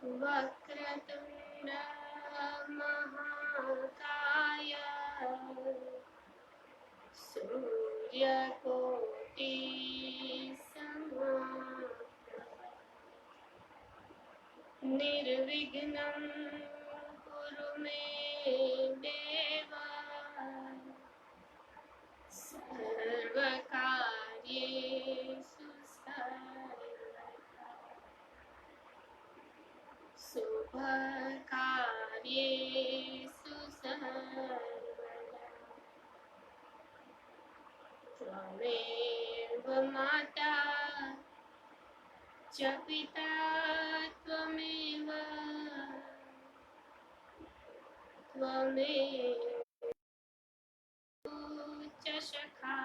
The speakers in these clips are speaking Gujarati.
वक्रतुण्ड महाकाय सूर्यकोटि समप्रभ निर्विघ्नं कुरु मे देव सर्वकार्येषु सर्वदा शुभकार्येषु सर्वदा त्वमेव माता च पिता त्वमेव च सखा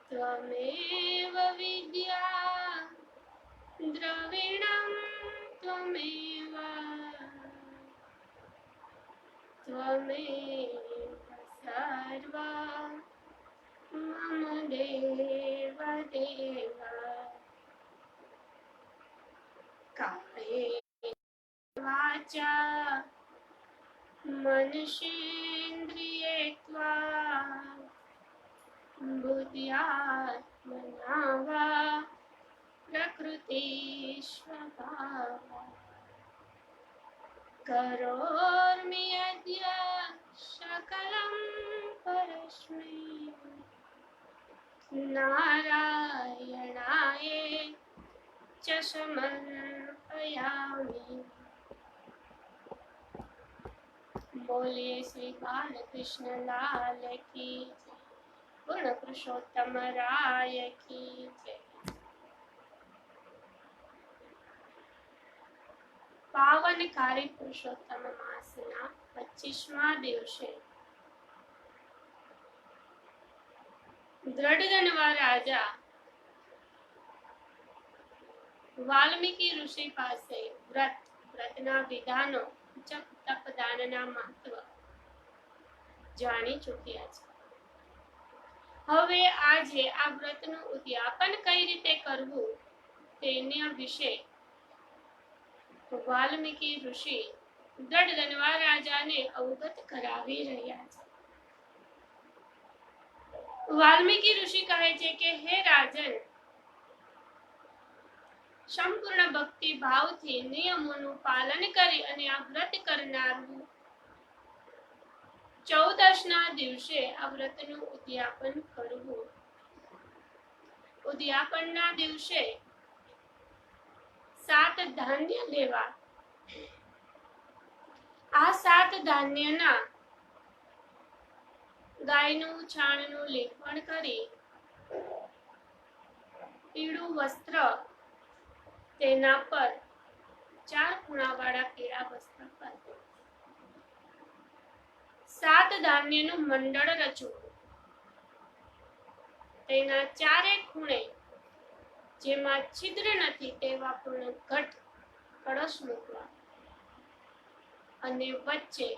त्वमेव विद्या द्रविणं त्वमेव सर्वा मम देव देव कायेन वाचा मनसेन्द्रिये त्वा बुद्ध्यात्मना वा प्रकृति स्वभावात् करोमि यद्य सकलं परस्मै नारायणाय च समर्पयामि। बोलिए श्री बालकृष्ण लाल की जय। पूर्ण पुरुषोत्तम राय की जय। પાવનકારી પુરુષોત્તમ માસના 25મા દિવસે દ્રઢગનવા રાજા વાલ્મીકી ઋષિ પાસે વ્રતના વિધાનો જપ તપ દાનના મહત્વ જાણી ચૂક્યા છે। હવે આજે આ વ્રતનું ઉદ્યાપન કઈ રીતે કરવું તેના વિશે વાલ્મીકી ઋષિ દ્રઢગનવા રાજાને અવગત કરાવી રહ્યા છે। વાલ્મીકી ઋષિ કહે છે કે હે રાજન, સંપૂર્ણ ભક્તિ ભાવથી નિયમોનું પાલન કરી અને આ વ્રત કરનારનું 14ના દિવસે આ વ્રતનું ઉદ્યાપન કરવું। ઉદ્યાપનના દિવસે 7 ધાન્ય લેવા। આ 7 ધાન્યના ગાયનું છાણનું લેપણ કરી પીળું વસ્ત્ર તેના પર 4 ખૂણાવાળા પીળા વસ્ત્ર પર 7 ધાન્યનું મંડળ રચવું। તેના 4 ખૂણે જેમાં છિદ્ર નથી તેવા પૂર્ણ ઘટ કળશ મૂકવા અને વચ્ચે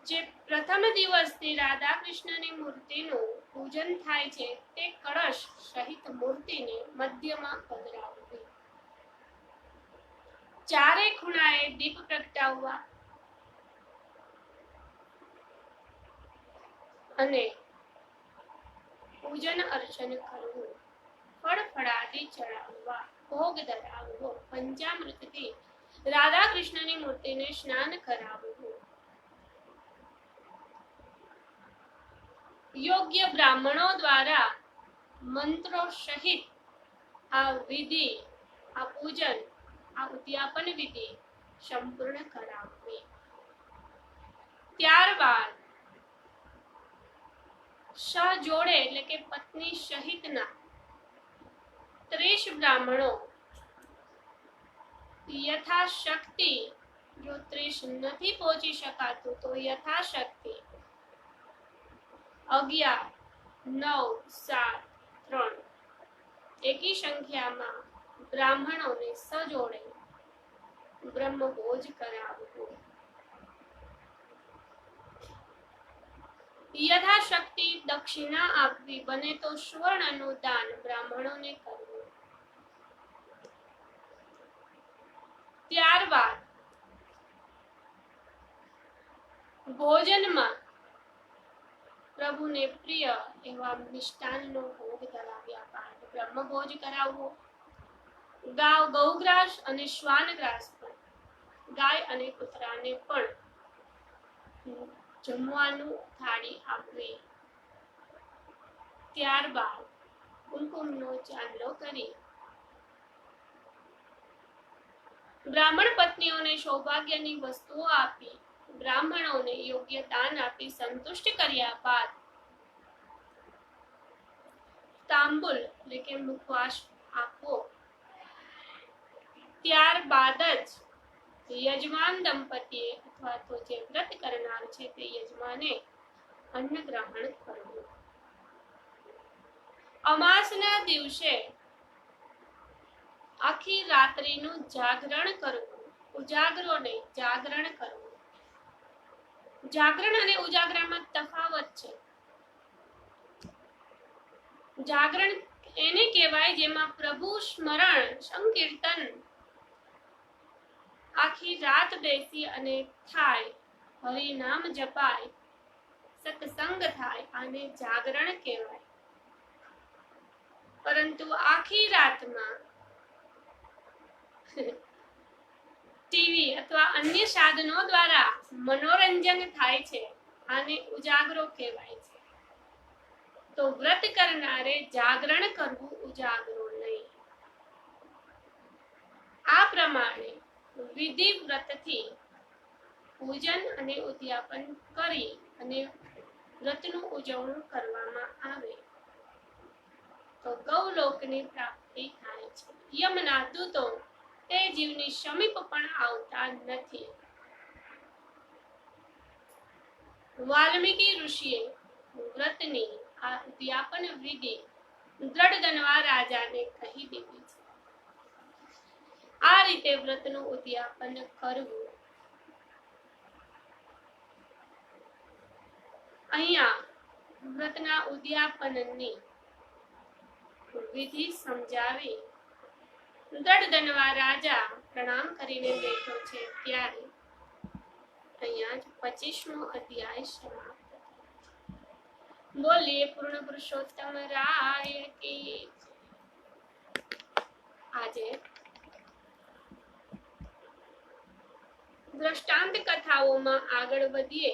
જે પ્રથમ દિવસથી રાધા કૃષ્ણની મૂર્તિનું પૂજન થાય છે તે કળશ સહિત મૂર્તિને મધ્યમાં પધરાવવી। 4 ખૂણાએ દીપ પ્રગટાવવા અને પૂજન અર્ચન કરવું। ફળ ફળાદી ચડાવવા, ભોગ ધરાવવો, પંચામૃતથી રાધા કૃષ્ણની મૂર્તિને સ્નાન કરાવવું। યોગ્ય બ્રાહ્મણો દ્વારા મંત્રો સહિત આ વિધિ, આ પૂજન, આ ઉદ્યાપન વિધિ સંપૂર્ણ કરાવવી। ત્યારબાદ સહજોડે એટલે કે પત્ની સહિતના 30 બ્રાહ્મણો યથાશક્તિ, જો 30 નથી પહોંચી શકાતું તો યથાશક્તિ 11, 9, 7, 3 એકી સંખ્યામાં બ્રાહ્મણોને સજોડે બ્રહ્મભોજ કરાવવું। યથાશક્તિ દક્ષિણા આપવી, બને તો સુવર્ણનું દાન બ્રાહ્મણોને કરવું. ત્યારબાદ ભોજનમાં પ્રભુને પ્રિય એવા મિષ્ટાનનો ભોગ ધરાવ્યા બાદ બ્રહ્મભોજ કરાવવો. ગૌગ્રાસ અને શ્વાનગ્રાસ પણ, ગાય અને કૂતરાને પણ જમવાનું થાળી આપવી. ત્યારબાદ કુમકુમનો ચાંદલો કરી બ્રાહ્મણ પત્નીઓને સૌભાગ્યની વસ્તુઓ આપી, બ્રાહ્મણોને યોગ્ય દાન આપી સંતુષ્ટ કર્યા બાદ તાંબુલ એટલે કે મુખવાસ આપવો. ત્યારબાદ જ યજમાન દંપતીએ અથવા તો જે વ્રત કરનાર છે તે યજમાને અન્ન ગ્રહણ કરવું. અમાસના દિવસે આખી રાત્રિનું જાગરણ કરવું. ઉજાગરો નહીં, જાગરણ કરવું. જાગરણ અને ઉજાગરણમાં તફાવત છે. જાગરણ એને કહેવાય જેમાં પ્રભુ સ્મરણ, સંકીર્તન આખી રાત બેસી અને થાય, હરિનામ જપાય, સત્સંગ થાય, આને જાગરણ કહેવાય. પરંતુ આખી રાતમાં ટીવી અથવા અન્ય સાધનો દ્વારા મનોરંજન થાય છે, આને ઉજાગરો કહેવાય છે. તો વ્રત કરનારે જાગરણ કરવું, ઉજાગરો નહીં. આ પ્રમાણે વિધિ વ્રતથી પૂજન અને ઉદ્યાપન કરી અને વ્રતનું ઉજવણું કરવામાં આવે તો ગૌલોકની પ્રાપ્તિ થાય છે. યમના દૂતો તે જીવની સમીપ પણ આવતા નથી. વાલ્મીકી ઋષિએ વ્રતની આ ઉદ્યાપન વિધિ દ્રઢધનવા રાજાને કહી દીધી છે. આ રીતે વ્રતનું ઉદ્યાપન કરવું. અહીંયા વ્રતના ઉદ્યાપનની વિધિ સમજાવી દ્રઢધનવા રાજા પ્રણામ કરીને બેઠો છે ત્યારે અહીંયા જ 25મો અધ્યાય સમાપ્ત. બોલીએ પૂર્ણ પુરુષોત્તમ રાય કી. આજે દ્રષ્ટાંત કથાઓમાં આગળ વધીએ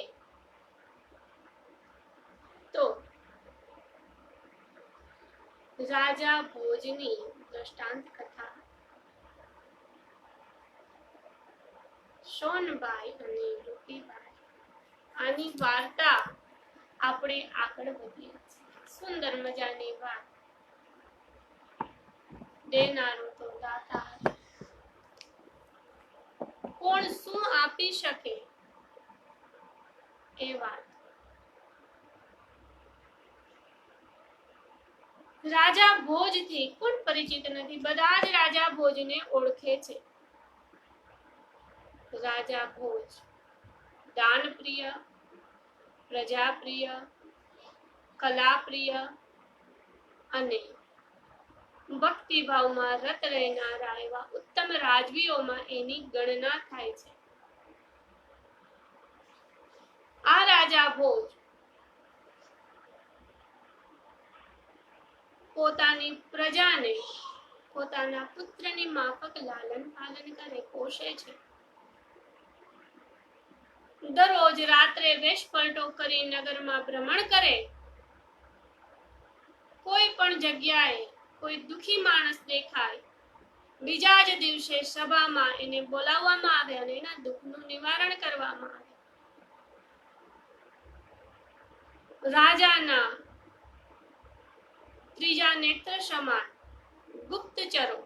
તો રાજા ભોજની દ્રષ્ટાંત કથા સોનબાઈ અને રૂટીબાઈ, આની વાર્તા આપણે આગળ વધીએ છીએ. સુંદર મજાની વાત. દેનારું તો દાતા, કોણ શું આપી શકે એ વાત. રાજા ભોજથી કોણ પરિચિત નથી? બધા જ રાજા ભોજને ઓળખે છે. રાજા ભોજ દાન પ્રિય, પ્રજા પ્રિય, કલા પ્રિય અને ભક્તિભાવમાં રત રહેનારા એવા ઉત્તમ રાજવીઓમાં એની ગણના થાય છે. આ રાજા ભોજ પોતાની પ્રજાને પોતાના પુત્રની માફક લાલન પાલન કરે, પોષે છે. દરરોજ રાત્રે વેશપલટો કરી નગરમાં ભ્રમણ કરે. કોઈ પણ જગ્યાએ કોઈ દુખી માણસ દેખાય, બીજા જ દિવસે સભામાં એને બોલાવવામાં આવે અને એના દુઃખનું નિવારણ કરવામાં આવે. રાજાના ત્રીજા નેત્ર સમાન ગુપ્તચરો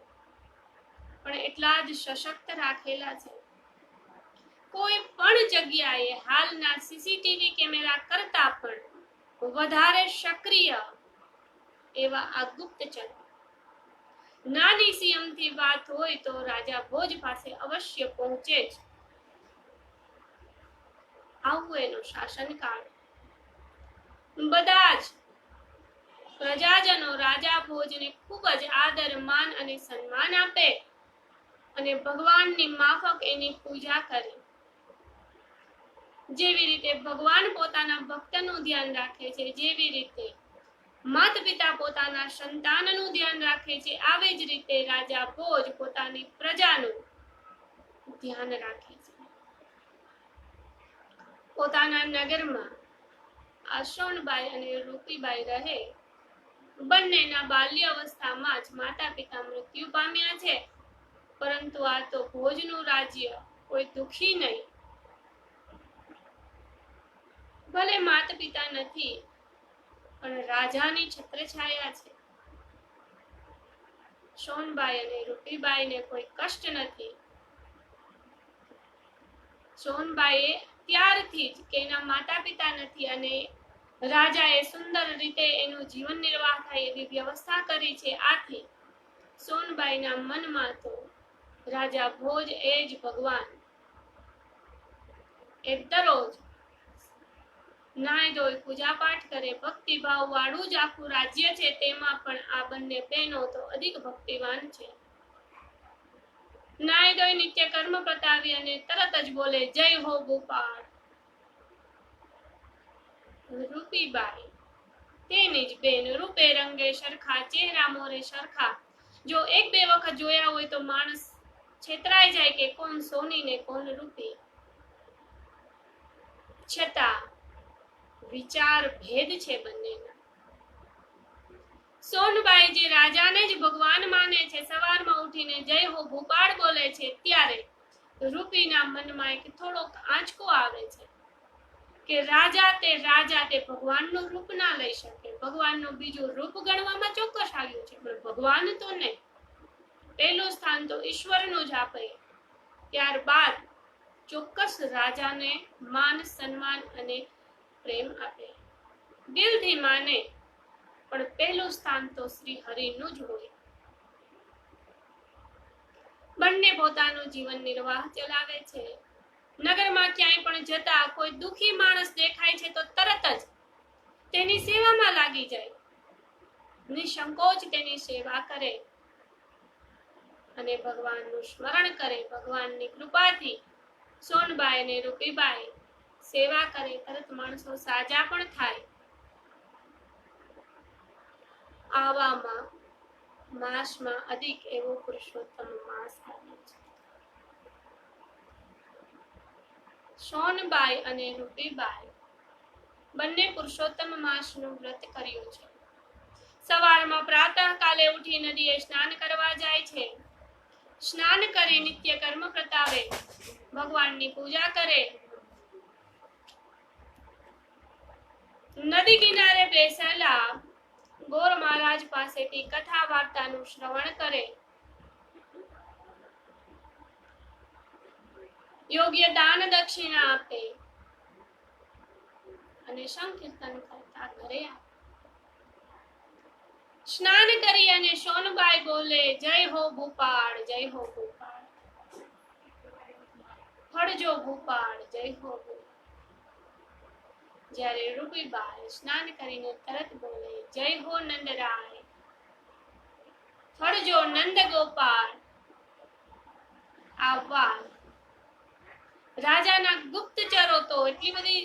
પણ એટલા જ સશક્ત રાખેલા છે. કોઈ પણ જગ્યાએ હાલના સીસીટીવી કેમેરા કરતા પણ વધારે સક્રિય એવા આ ગુપ્તચર. નાની સીએમથી વાત હોય તો રાજા ભોજ પાસે અવશ્ય પહોંચે જ. આવું એનો શાસનકાળ. બધા જ પ્રજાજનો રાજા ભોજને ખૂબ જ આદર માન અને સન્માન આપે અને ભગવાનની માફક એની પૂજા કરે. જેવી રીતે ભગવાન પોતાના ભક્તનું ધ્યાન રાખે છે, જેવી રીતે માતા પિતા પોતાના સંતાનનું ધ્યાન રાખે છે, આવી જ રીતે રાજા ભોજ પોતાની પ્રજાનું ધ્યાન રાખે છે. પોતાના નગરમાં આ સોનબાઈ અને રૂપીબાઈ રહે. બંનેના બાલ્ય અવસ્થામાં જ માતા પિતા મૃત્યુ પામ્યા છે, પરંતુ આ તો ભોજનું રાજ્ય કોઈ દુખી નહીં. ભલે માતા પિતા નથી, પણ રાજાની છત્રછાયા છે. સોનબાઈ અને રૂપીબાઈને કોઈ કષ્ટ નથી. સોનબાઈએ ત્યારથી જ કે એના માતા પિતા નથી અને રાજાએ સુંદર રીતે એનું જીવન નિર્વાહ થાય એવી વ્યવસ્થા કરી છે. આથી સોનબાઈના મનમાં તો રાજા ભોજ એ જ ભગવાન. એ દરરોજ નાય ધોઈ પૂજા પાઠ કરે, ભક્તિભાવ વાળું જ આખું રાજ્ય છે. તેમાં પણ આ બંને બહેનો તો અધિક ભક્તિવાન છે. નાય ધોઈ નિત્ય કર્મ પતાવી અને તરત જ બોલે જય હો ગોપાળ. રૂપીબાઈ તેની જ બેન, રૂપે રંગે સરખા, ચહેરા મોરે સરખા. જો એક બે વખત જોયા હોય તો માણસ છેતરાઈ જાય કે કોણ સોની ને કોણ રૂપી. છતાં વિચાર ભેદ છે બંનેના. સોનબાઈ જે રાજાને જ ભગવાન માને છે, સવારમાં ઉઠીને જય હો ભોપાળ બોલે છે, ત્યારે રૂપીના મનમાં એક થોડોક આંચકો આવે છે કે રાજા તે ભગવાનનું રૂપ ના લઈ શકે. ભગવાનનું બીજું રૂપ ગણવામાં ચોક્કસ આવ્યું છે, પણ ભગવાન તો નહીં. પહેલું સ્થાન તો ઈશ્વરનું જ આપે. ત્યારબાદ ચોક્કસ રાજાને માન સન્માન અને પ્રેમ આપે, દિલથી માને, પણ પહેલું સ્થાન તો શ્રી હરિનું જ હોય. બંને પોતાનું જીવન નિર્વાહ ચલાવે છે. નગરમાં ક્યાંય પણ જતા કોઈ દુખી માણસ દેખાય છે તો તરત જ તેની સેવામાં લાગી જાય, નિસંકોચ તેની સેવા કરે અને ભગવાનનું સ્મરણ કરે. ભગવાનની કૃપાથી સોનબાઈ અને રૂપીબાઈ સેવા કરે, તરત માણસો સાજા પણ થાય. આવામાં માસમાં અધિક એવો પુરુષોત્તમ માસ આવ્યો છે. સોનબાઈ અને રૂપીબાઈ બંને પુરુષોત્તમ માસનું વ્રત કર્યું છે. સવારમાં પ્રાતઃકાલે ઉઠી નદીએ સ્નાન કરવા જાય છે. સ્નાન કરી નિત્ય કર્મ પ્રતાવે, ભગવાનની પૂજા કરે. નદી કિનારે બેસેલા ગોર મહારાજ પાસેથી કથા વાર્તાનું શ્રવણ કરે. યોગ્ય દાન દક્ષિણા આપે અને સંકીર્તન કરતા ઘરે આવે. સ્નાન કરી અને સોનબાઈ બોલે જય હો ભોપાળ, જય હો ભોપાળ. ફળજો ભોપાળ, જય હો ભોપાળ. જ્યારે રૂપીબાઈ સ્નાન કરીને તરત બોલે જય હો નંદરાય, ફળજો નંદ ગોપાળ. આ વાત રાજાના ગુપ્તચરો તો એટલી બધી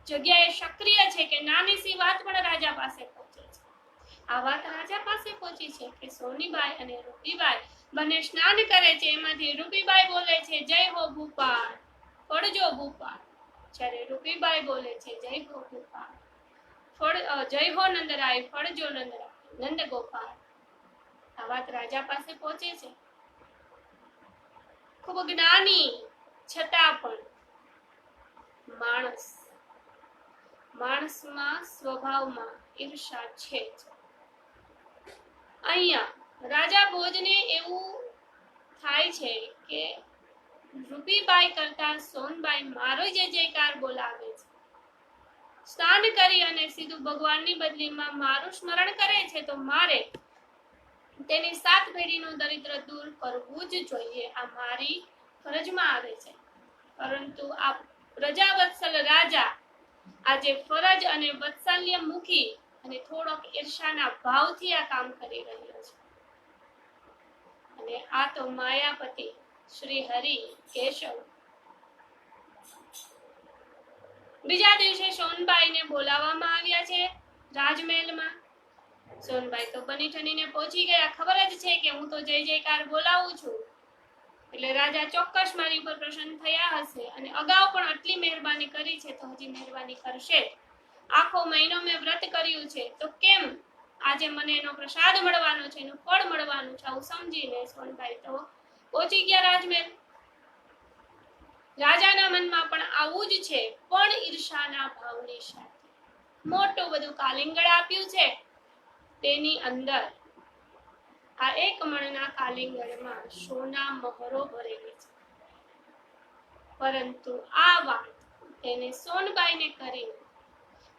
જગ્યાએ સક્રિય છે કે નાની સી વાત પણ રાજા પાસે પહોંચે છે. આ વાત રાજા પાસે પહોંચી છે કે સોનીબાઈ અને રૂપીબાઈ બંને સ્નાન કરે છે. એમાંથી રૂપીબાઈ બોલે છે જય હો ભૂપાળ, ફળજો ભૂપાળ. જ્યારે રૂપીબાઈ બોલે છે જય હો ભૂપાળ, જય હો નંદરાય, ફળજો નંદરાય, નંદ ગોપાળ. આ વાત રાજા પાસે પહોંચે છે. ખૂબ જ્ઞાની છતાં પણ માણસમાં સ્વભાવમાં ઈર્ષા છે જ. અહીંયા રાજા ભોજને એવું થાય છે કે રૂપીબાઈ કરતા સોનબાઈ મારો જય જયકાર બોલાવે છે. સ્નાન કરી અને સીધું ભગવાનની બદલીમાં મારું સ્મરણ કરે છે, તો મારે તેની 7 પેઢીનું દરિદ્ર દૂર કરવું જ જોઈએ. આ મારી ફરજમાં આવે છે. પરંતુ આ પ્રજાવત્સલ રાજા આજે ફરજ અને વાત્સલ્ય મૂકી અને થોડોક ઈર્ષાના ભાવથી આ કામ કરી રહ્યો છે. અને આ તો માયાપતિ શ્રી હરિ કેશવ. બીજા દિવસે સોનબાઈને બોલાવવામાં આવ્યા છે રાજમહેલમાં. સોનબાઈ તો બની ઠનીને પહોંચી ગયા. ખબર જ છે કે હું તો જય જયકાર બોલાવું છું, એટલે રાજા ચોક્કસ મારી ઉપર પ્રસન્ન થયા હશે અને અગાઉ પણ આટલી મહેરબાની કરી છે તો હજી મહેરબાની કરશે. આખો મહિનો મેં વ્રત કર્યું છે તો કેમ આજે મને એનો પ્રસાદ મળવાનો છે, એનું ફળ મળવાનું છે, આવું સમજીને સોનબાઈ તો પહોંચી ગયા રાજમહેલ. રાજાના મનમાં પણ આવું જ છે, પણ ઈર્ષાના ભાવની સાથે મોટું બધું કાલિંગડ આપ્યું છે. તેની અંદર આ એક મણના કાલિંગડમાં સોના મહોરો ભરેલી છે. પરંતુ આ વાત તેને સોનબાઈને કરી,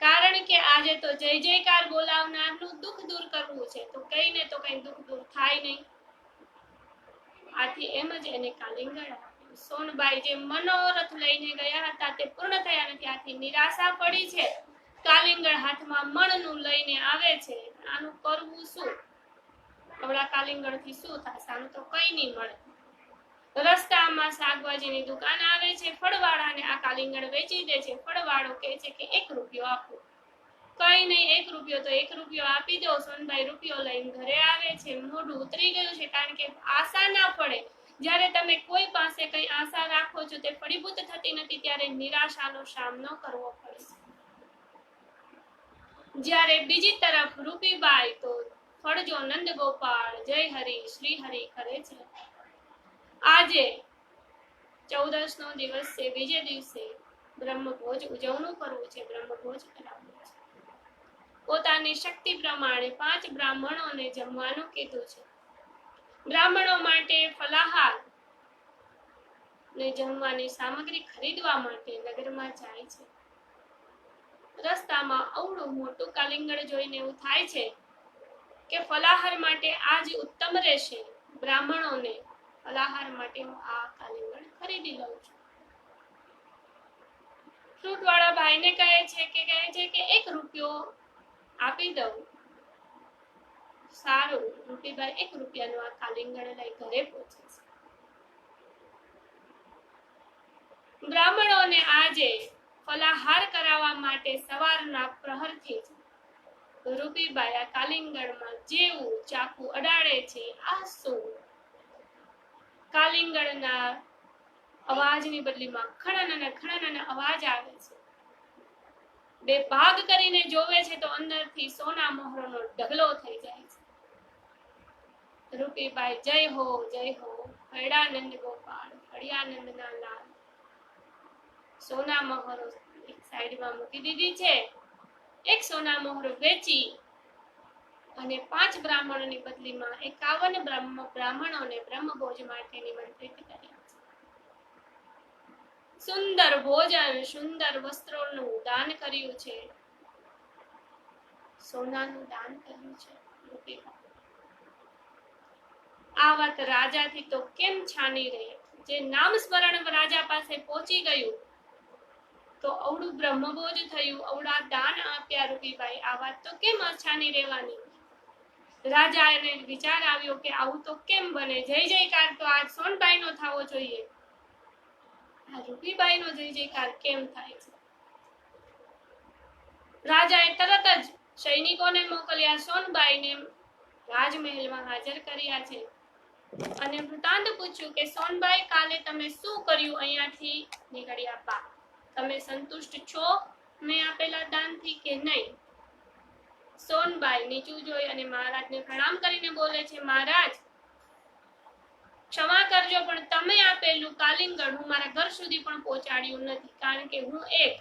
કારણ કે આજે તો જય જયકાર બોલાવનારનું દુઃખ દૂર કરવું છે, તો કઈ ને તો કઈ દુઃખ દૂર થાય નહીં. આથી એમ જ એને કાલિંગડ આપ્યું. સોનબાઈ જે મનોરથ લઈને ગયા હતા તે પૂર્ણ થયા નથી. આથી નિરાશા પડી છે. કાલિંગડ હાથમાં મણનું લઈને આવે છે. આનું કરવું શું? આવડા કાલિંગડથી શું થશે? આનું તો કઈ નહીં મળે. રસ્તામાં શાકભાજીની દુકાન આવે છે. ફળવાળાને આ કાલિંગડ વેચી દે છે. ફળવાળો કહે છે કે 1 રૂપિયો આપો. કઈ નહીં, 1 રૂપિયો તો 1 રૂપિયો આપી દો. સોનબાઈ રૂપિયો લઈને ઘરે આવે છે. મોઢું ઉતરી ગયું છે, કારણ કે આશા ના પડે. જ્યારે તમે કોઈ પાસે કઈ આશા રાખો છો તે ફળીભૂત થતી નથી, ત્યારે નિરાશાનો સામનો કરવો પડે છે. જ્યારે બીજી તરફ રૂપીબાઈ તો ફળજો નંદ ગોપાળ જય હરિ શ્રી હરિ કરે છે. આજે 14નો દિવસ છે. બીજે દિવસે બ્રહ્મભોજ ઉજવણું કરવું છે, બ્રહ્મભોજ કરાવવું છે. પોતાની શક્તિ પ્રમાણે 5 બ્રાહ્મણોને જમવાનું કીધું છે. બ્રાહ્મણો માટે ફલાહાર ને જમવાની સામગ્રી ખરીદવા માટે નગરમાં જાય છે. રસ્તામાં અવળું મોટું કાલિંગડ જોઈને એવું થાય છે કે ફલાહાર માટે આ જ ઉત્તમ રહેશે. બ્રાહ્મણોને ફલાહાર માટે હું આ કાલિંગડ ખરીદી લઉં છું. ફ્રૂટ વાળા ભાઈને કહે છે કે 1 રૂપિયો આપી દઉં. સારું, રૂપીબાઈ 1 રૂપિયાનું આ કાલિંગડ લઈ ઘરે પહોંચે છે. બ્રાહ્મણોને આજે ફલાહાર કરાવવા માટે સવારના પ્રહરથી જ રૂપીબાઈ આ કાલિંગડમાં જેવું ચાકુ અડાડે છે, આ શું? કાલિંગડના અવાજની બદલીમાં ખણન અવાજ આવે છે. 2 ભાગ કરીને જોવે છે તો અંદરથી સોના મહોરનો ઢગલો થઈ જાય છે. રૂપીબાઈ જય હો હરડાનંદ ગોપાળ, હળિયાનંદના લાલ. સોના મહોરો એક સાઈડમાં મૂકી દીધી છે. 1 સોના મહોરો વેચી અને 5 બ્રાહ્મણોની બદલીમાં 51 બ્રાહ્મણોને બ્રહ્મભોજ માટે નિમંત્રિત કર્યા છે. સુંદર ભોજન, સુંદર વસ્ત્રોનું દાન કર્યું છે. સોનાનું દાન કર્યું છે રૂપીબાઈ. આ વાત રાજાથી તો કેમ છાની રહી? જે નામ સ્મરણ રાજા પાસે પહોંચી ગયું તો અવળું બ્રહ્મભોજ થયું, અવળા દાન આપ્યા રૂપીબાઈ. આ વાત તો કેમ અછાની રહેવાની? રાજાને વિચાર આવ્યો કે આવું તો કેમ બને? જય જયકાર તો આજ સોનબાઈનો થવો જોઈએ, આ રૂપીબાઈનો જય જયકાર કેમ થાય છે? રાજાએ તરત જ સૈનિકોને મોકલ્યા. સોનબાઈને રાજમહેલમાં હાજર કર્યા છે અને વૃતાંત પૂછ્યું કે સોનબાઈ, કાલે તમે શું કર્યું અહીંયાથી નીકળ્યા બાદ? તમે સંતુષ્ટ છો મેં આપેલા દાનથી કે નહીં? સોનબાઈ નીચું જોઈ અને મહારાજને પ્રણામ કરીને બોલે છે, મહારાજ ક્ષમા કરજો, પણ તમે આપેલું કાલિંગડ હું મારા ઘર સુધી પણ પહોંચાડ્યું નથી, કારણ કે હું એક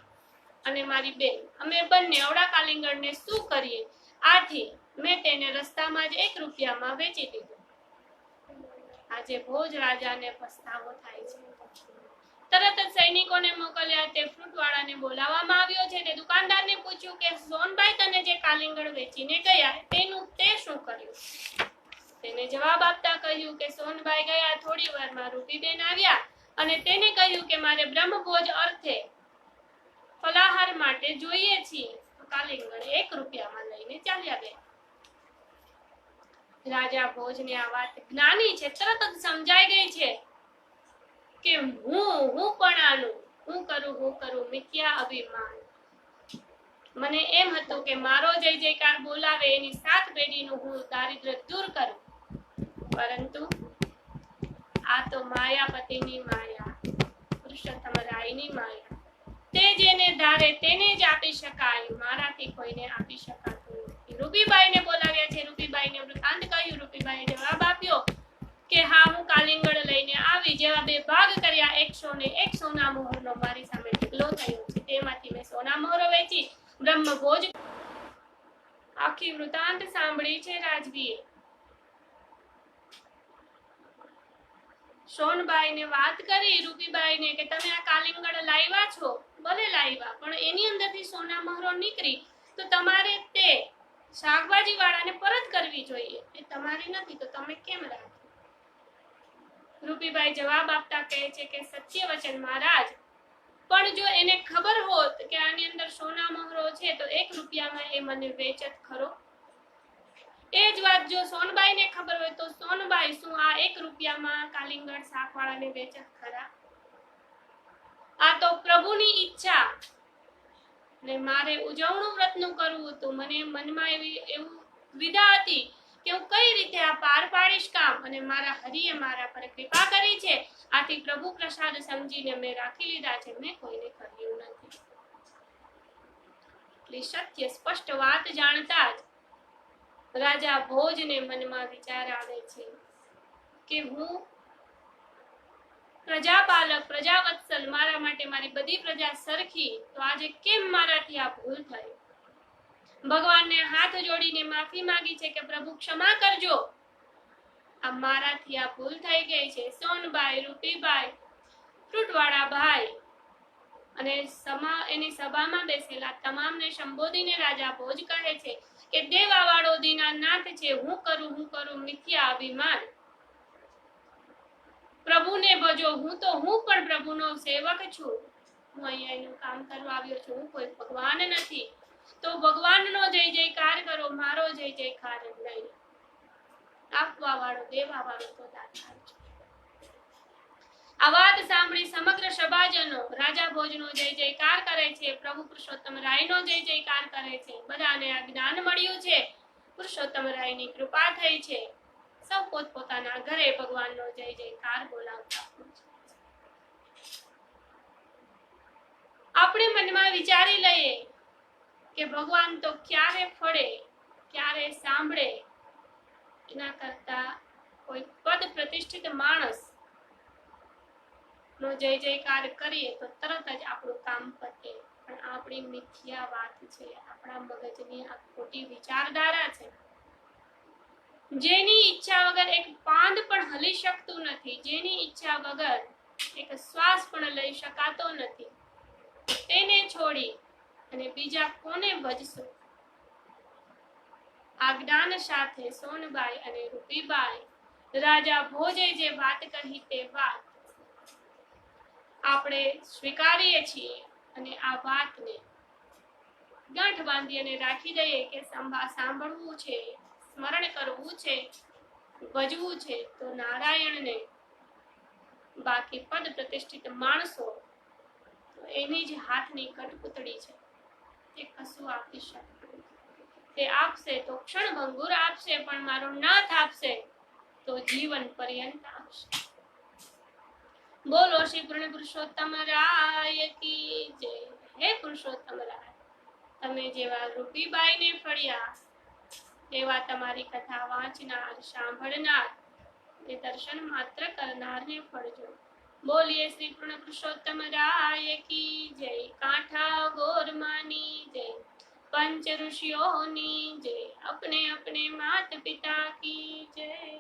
અને મારી બેન, અમે બંને અવળા કાલિંગડને શું કરીએ? આથી મેં તેને રસ્તામાં જ 1 રૂપિયામાં વેચી દીધું. આજે ભોજ રાજાને પસ્તાવો થાય છે. તરત જ સૈનિકોને મોકલ્યા. તે ફ્રૂટવાળાને બોલાવવામાં આવ્યો છે. તે દુકાનદારને પૂછ્યું કે સોનબાઈ તને જે કાલિંગડ વેચીને ગયા તેનું તે શું કર્યું? તેને જવાબ આપતા કહ્યું કે સોનબાઈ ગયા થોડી વારમાં રૂપીબેન આવ્યા અને તેને કહ્યું કે મારે બ્રહ્મભોજ અર્થે ફલાહાર માટે જોઈએ છીએ. તો કાલિંગડ 1 રૂપિયામાં લઈને ચાલ્યા ગયા. રાજા ભોજને આ વાત જ્ઞાની છે, તરત જ સમજાઈ ગઈ છે કે હું પણ આનું હું કરું મિથ્યા અભિમાન. મને એમ હતું કે મારો જય જયકાર બોલાવે એની 7 પેઢીનું હું દારિદ્ર્ય દૂર કરું, પરંતુ આ તો માયાપતિની માયા, પુરુષોત્તમ રાયની માયા. તે જેને ધારે તેને જ આપી શકાય, મારાથી કોઈને આપી શકાતું નથી. રૂપીબાઈને બોલાવ્યા છે. રૂપીબાઈને વૃત્તાંત કહ્યું. રૂપીબાઈએ જવાબ આપ્યો કે હા, હું કાલિંગડ લઈને આવી. જેવા 2 ભાગ કર્યા, 101 સોના મોહરનો મારી સામે ઢગલો થયો છે. તેમાંથી મેં સોના મોહરો વેચી બ્રહ્મભોજ. આખી વૃત્તાંત સાંભળી છે રાજવીએ. સોનબાઈને વાત કરી રૂપીબાઈને કે તમે આ કાલિંગડ લાવ્યા છો, ભલે લાવ્યા, પણ એની અંદરથી સોના મહોરો નીકળી તો તમારે તે શાકભાજી વાળાને પરત કરવી જોઈએ. એ તમારી નથી તો તમે કેમ રાખી? રૂપીબાઈ જવાબ આપતા કહે છે કે સત્ય વચન મહારાજ, પણ જો એને ખબર હોત કે આની અંદર સોના મહોરો છે તો 1 રૂપિયામાં એ મને વેચત ખરો. એ જ વાત જો સોનબાઈને ખબર હોય તો સોનબાઈ શું આ 1 રૂપિયામાં કાલિંગડ શાકવાળાને વેચત ખરા? આ તો પ્રભુની ઈચ્છા ને મારે ઉજવણું વ્રતનું કરવું હતું. મને મનમાં એવું વિધા હતી કે હું કઈ રીતે આ પાર પાડીશ કામ, અને મારા હરિએ મારા પર કૃપા કરી છે. આથી પ્રભુ પ્રસાદ સમજીને મેં રાખી લીધા છે, મેં કોઈને કહ્યું નથી. એટલી સત્ય સ્પષ્ટ વાત જાણતા જ રાજા ભોજને મનમાં વિચાર આવે છે કે હું પ્રજાપાલક, પ્રજાવત્સલ, મારા માટે મારી બધી પ્રજા સરખી, તો આજે કેમ મારાથી આ ભૂલ થઈ? ભગવાનને હાથ જોડીને માફી માંગી છે કે પ્રભુ ક્ષમા કરજો, આ મારાથી આ ભૂલ થઈ ગઈ છે. સોનબાઈ, રૂપીબાઈ, ફ્રૂટવાળા ભાઈ અને એની સભામાં બેસેલા તમામને સંબોધીને રાજા ભોજ કહે છે કે દેવાવાળો દીનાનાથ છે, હું કરું મિથ્યા અભિમાન. પ્રભુને ભજો, હું પણ પ્રભુનો સેવક છું. હું અહીંયા એનું કામ કરવા આવ્યો છું, હું કોઈ ભગવાન નથી. તો ભગવાનનો જય જયકાર કરો, મારો જય જયકાર નહીં. આપવા વાળો દેવા વાળો તો દાતાર છે. આ વાત સાંભળી સમગ્ર સભાજનો રાજા ભોજનો જય જયકાર કરે છે, પ્રભુ પુરુષોત્તમ રાયનો જય જયકાર કરે છે. બધાને આ જ્ઞાન મળ્યું છે, પુરુષોત્તમ રાયની કૃપા થઈ છે. સૌ પોતપોતાના ઘરે ભગવાનનો જય જયકાર બોલાવતા. આપણે મનમાં વિચારી લઈએ કે ભગવાન તો ક્યારે ફળે, ક્યારે સાંભળે, એના કરતા કોઈ પદ પ્રતિષ્ઠિત માણસ નો જય જયકાર કરીએ તો તરત જ આપણું કામ પતે. પણ આપણી મિથ્યા વાત છે, આપણા મગજની આ ખોટી વિચારધારા છે. જેની ઈચ્છા વગર એક પાંદ પણ હલી શકતું નથી, જેની ઈચ્છા વગર એક શ્વાસ પણ લઈ શકાતો નથી, તેને છોડી અને બીજા કોને ભજશો? આ જ્ઞાન સાથે સોનબાઈ અને રૂપીબાઈ રાજા ભોજે જે વાત કહી તે વાત આપણે સ્વીકારીએ છીએ અને આ વાતને ગાંઠ બાંધી અને રાખી દઈએ કે સાંભળવું છે, સ્મરણ કરવું છે, ભજવું છે તો નારાયણને. બાકી પદ પ્રતિષ્ઠિત માણસો તો એની જ હાથની કઠપૂતળી છે, તે કશું આપી શકતું. તે આપશે તો ક્ષણભંગુર આપશે, પણ મારો નાથ આપશે તો જીવન પર્યંત આપશે. બોલો શ્રી પૂર્ણ પુરુષોત્તમ રાય કી જય. હે પુરુષોત્તમ રાય, તમે જેવા રૂપીબાઈને ફળ્યા તેવા તમારી કથા વાંચનાર, સાંભળનાર, તે દર્શન માત્ર કરનારને ફળજો. બોલીએ શ્રી પૂર્ણ પુરુષોત્તમ રાય કી જય. કાંઠા ગોરમાની જય, पंच ऋषियों जय, अपने अपने माता पिता की जय।